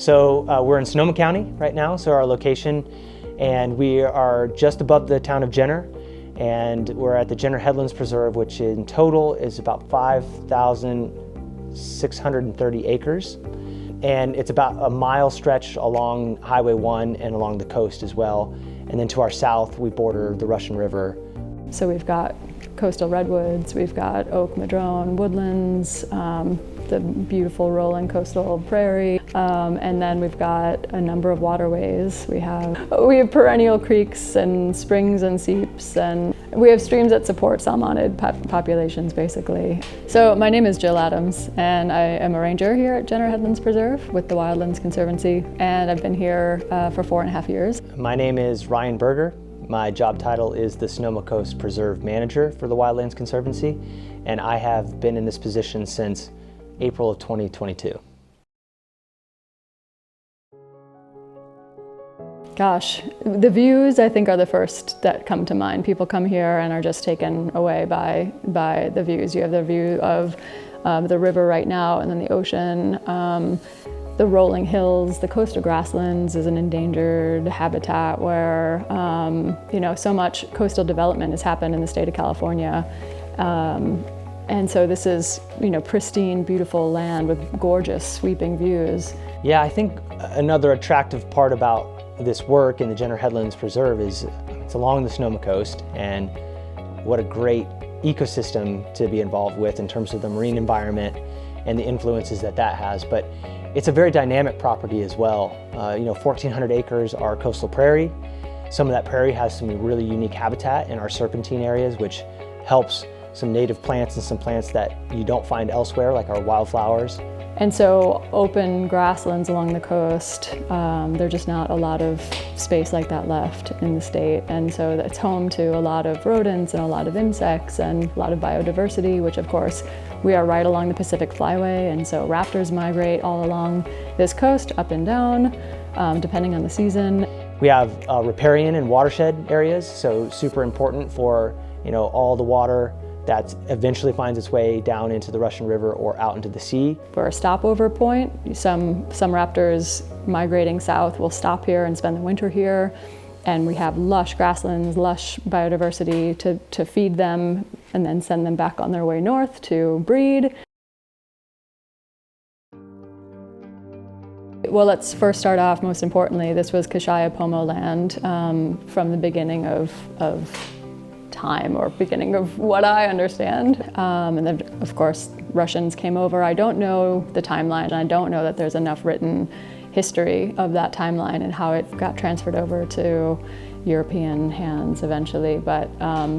So we're in Sonoma County right now, so our location, and we are just above the town of Jenner, and we're at the Jenner Headlands Preserve, which in total is about 5,630 acres. And it's about a mile stretch along Highway 1 and along the coast as well. And then to our south, we border the Russian River. So we've got coastal redwoods, we've got oak, madrone, woodlands, the beautiful rolling coastal prairie, and then we've got a number of waterways. We have perennial creeks and springs and seeps, and we have streams that support salmonid populations, basically. So my name is Jill Adams, and I am a ranger here at Jenner Headlands Preserve with the Wildlands Conservancy, and I've been here for 4.5 years. My name is Ryan Berger. My job title is the Sonoma Coast Preserve Manager for the Wildlands Conservancy, and I have been in this position since April of 2022. Gosh, the views I think are the first that come to mind. People come here and are just taken away by the views. You have the view of the river right now, and then the ocean, the rolling hills. The coastal grasslands is an endangered habitat where so much coastal development has happened in the state of California. And so this is, pristine, beautiful land with gorgeous sweeping views. Yeah, I think another attractive part about this work in the Jenner Headlands Preserve is it's along the Sonoma coast, and what a great ecosystem to be involved with in terms of the marine environment and the influences that has. But it's a very dynamic property as well. 1,400 acres are coastal prairie. Some of that prairie has some really unique habitat in our serpentine areas, which helps some native plants and some plants that you don't find elsewhere, like our wildflowers. And so open grasslands along the coast, there's just not a lot of space like that left in the state. And so it's home to a lot of rodents and a lot of insects and a lot of biodiversity, which of course we are right along the Pacific Flyway. And so raptors migrate all along this coast, up and down, depending on the season. We have riparian and watershed areas, so super important for all the water that eventually finds its way down into the Russian River or out into the sea. For a stopover point, some raptors migrating south will stop here and spend the winter here. And we have lush grasslands, lush biodiversity to feed them and then send them back on their way north to breed. Well, let's first start off, most importantly, this was Kashaya Pomo land from the beginning of time, or beginning of what I understand. And then, of course, Russians came over. I don't know the timeline, and I don't know that there's enough written history of that timeline and how it got transferred over to European hands eventually. But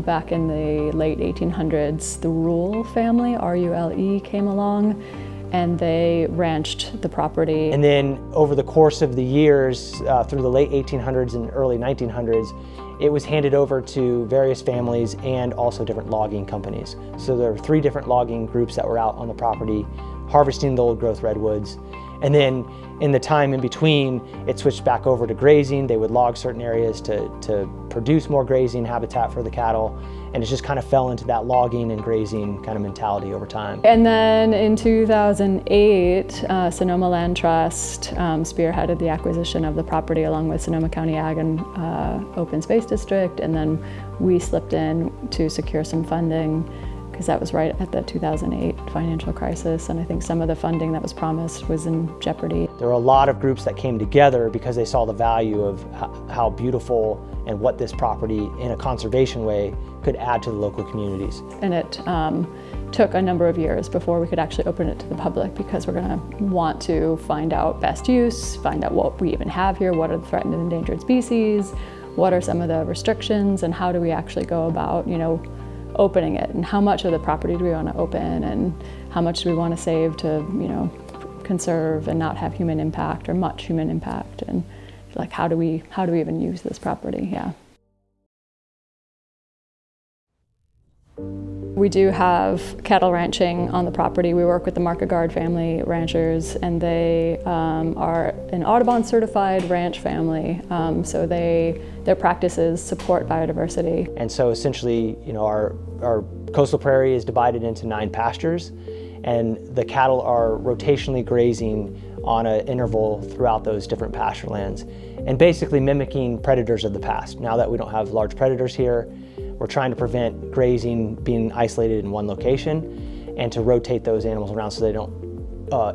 back in the late 1800s, the Rule family, R-U-L-E, came along, and they ranched the property. And then over the course of the years, through the late 1800s and early 1900s, it was handed over to various families and also different logging companies. So there were 3 different logging groups that were out on the property, harvesting the old growth redwoods. And then in the time in between, it switched back over to grazing. They would log certain areas to produce more grazing habitat for the cattle. And it just kind of fell into that logging and grazing kind of mentality over time. And then in 2008, Sonoma Land Trust spearheaded the acquisition of the property along with Sonoma County Ag and Open Space District. And then we slipped in to secure some funding, because that was right at the 2008 financial crisis, and I think some of the funding that was promised was in jeopardy. There were a lot of groups that came together because they saw the value of how beautiful and what this property, in a conservation way, could add to the local communities. And it took a number of years before we could actually open it to the public, because we're going to want to find out best use, find out what we even have here, what are the threatened and endangered species, what are some of the restrictions, and how do we actually go about, opening it, and how much of the property do we want to open, and how much do we want to save to, conserve and not have human impact or much human impact, and like how do we even use this property? Yeah. We do have cattle ranching on the property. We work with the Markegard family ranchers, and they are an Audubon certified ranch family. So their practices support biodiversity. And so essentially, our coastal prairie is divided into 9 pastures, and the cattle are rotationally grazing on an interval throughout those different pasture lands, and basically mimicking predators of the past. Now that we don't have large predators here, we're trying to prevent grazing being isolated in one location and to rotate those animals around so they don't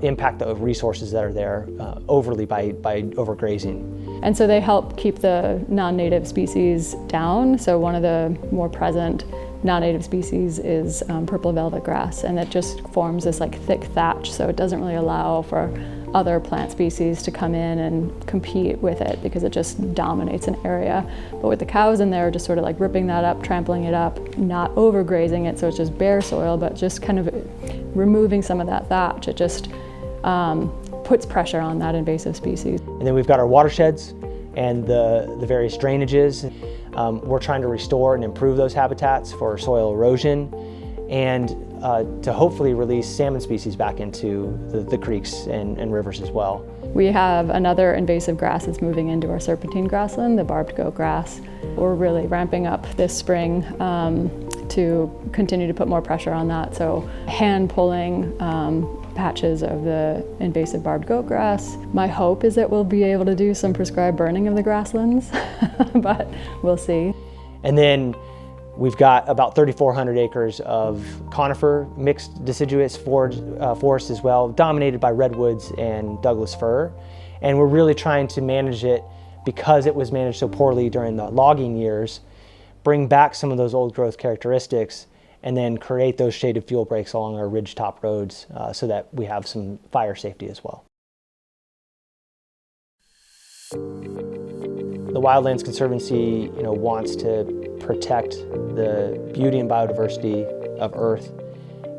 impact the resources that are there overly by overgrazing. And so they help keep the non-native species down. So one of the more present non-native species is purple velvet grass, and it just forms this like thick thatch, so it doesn't really allow for other plant species to come in and compete with it because it just dominates an area. But with the cows in there, just sort of like ripping that up, trampling it up, not overgrazing it so it's just bare soil, but just kind of removing some of that thatch. It just puts pressure on that invasive species. And then we've got our watersheds and the various drainages. We're trying to restore and improve those habitats for soil erosion and to hopefully release salmon species back into the creeks and rivers as well. We have another invasive grass that's moving into our serpentine grassland, the barbed goat grass. We're really ramping up this spring to continue to put more pressure on that. So hand pulling patches of the invasive barbed goat grass. My hope is that we'll be able to do some prescribed burning of the grasslands, but we'll see. And then we've got about 3,400 acres of conifer mixed deciduous forest as well, dominated by redwoods and Douglas fir. And we're really trying to manage it because it was managed so poorly during the logging years, bring back some of those old growth characteristics, and then create those shaded fuel breaks along our ridgetop roads so that we have some fire safety as well. The Wildlands Conservancy, wants to protect the beauty and biodiversity of Earth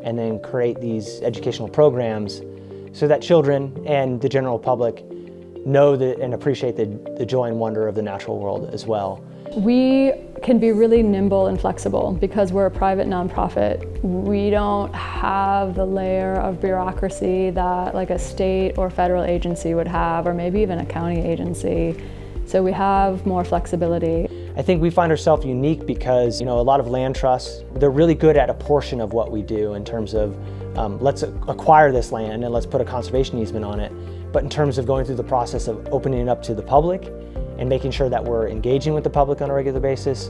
and then create these educational programs so that children and the general public know and appreciate the joy and wonder of the natural world as well. We can be really nimble and flexible because we're a private nonprofit. We don't have the layer of bureaucracy that like a state or federal agency would have, or maybe even a county agency. So we have more flexibility. I think we find ourselves unique because, a lot of land trusts, they're really good at a portion of what we do in terms of let's acquire this land and let's put a conservation easement on it. But in terms of going through the process of opening it up to the public and making sure that we're engaging with the public on a regular basis,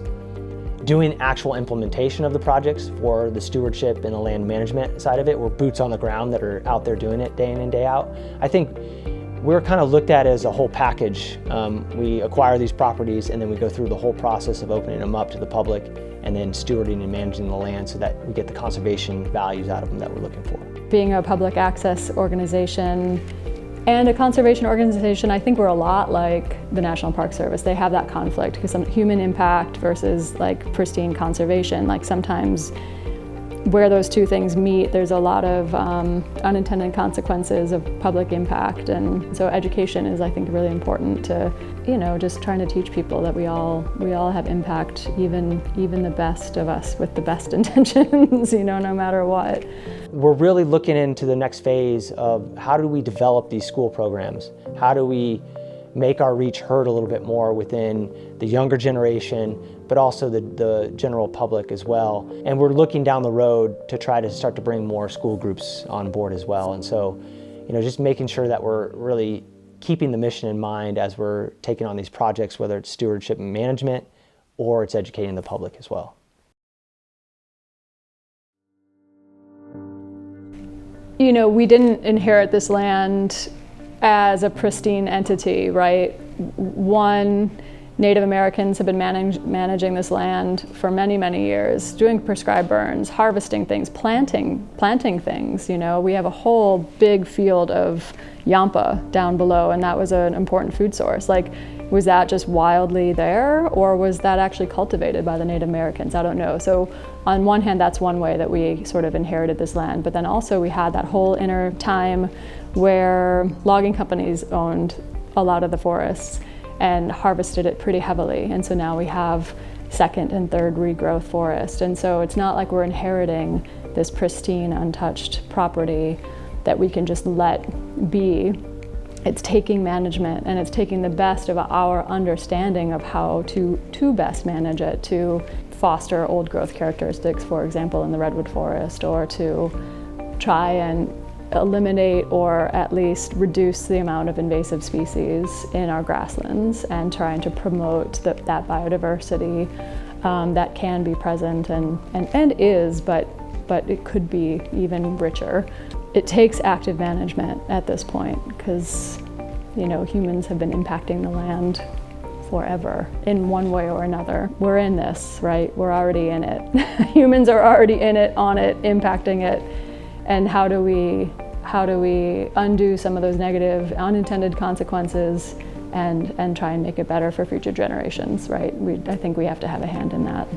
doing actual implementation of the projects for the stewardship and the land management side of it, we're boots on the ground that are out there doing it day in and day out. I think we're kind of looked at as a whole package. We acquire these properties and then we go through the whole process of opening them up to the public and then stewarding and managing the land so that we get the conservation values out of them that we're looking for. Being a public access organization and a conservation organization, I think we're a lot like the National Park Service. They have that conflict because some human impact versus like pristine conservation. Like sometimes where those two things meet, there's a lot of unintended consequences of public impact. And so education is, I think, really important to, just trying to teach people that we all have impact, even the best of us with the best intentions, no matter what. We're really looking into the next phase of how do we develop these school programs? How do we make our reach heard a little bit more within the younger generation, but also the general public as well. And we're looking down the road to try to start to bring more school groups on board as well. And so, just making sure that we're really keeping the mission in mind as we're taking on these projects, whether it's stewardship and management or it's educating the public as well. We didn't inherit this land as a pristine entity, right? Native Americans have been managing this land for many, many years, doing prescribed burns, harvesting things, planting things. We have a whole big field of yampa down below, and that was an important food source. Like, was that just wildly there, or was that actually cultivated by the Native Americans? I don't know. So on one hand, that's one way that we sort of inherited this land, but then also we had that whole inner time where logging companies owned a lot of the forests and harvested it pretty heavily. And so now we have second and third regrowth forest. And so it's not like we're inheriting this pristine, untouched property that we can just let be. It's taking management and it's taking the best of our understanding of how to best manage it, to foster old growth characteristics, for example, in the redwood forest, or to try and eliminate or at least reduce the amount of invasive species in our grasslands and trying to promote that biodiversity that can be present and is, but it could be even richer. It takes active management at this point because, you know, humans have been impacting the land forever in one way or another. We're in this, right? We're already in it. Humans are already in it, on it, impacting it. And how do we undo some of those negative unintended consequences and try and make it better for future generations, right? I think we have to have a hand in that.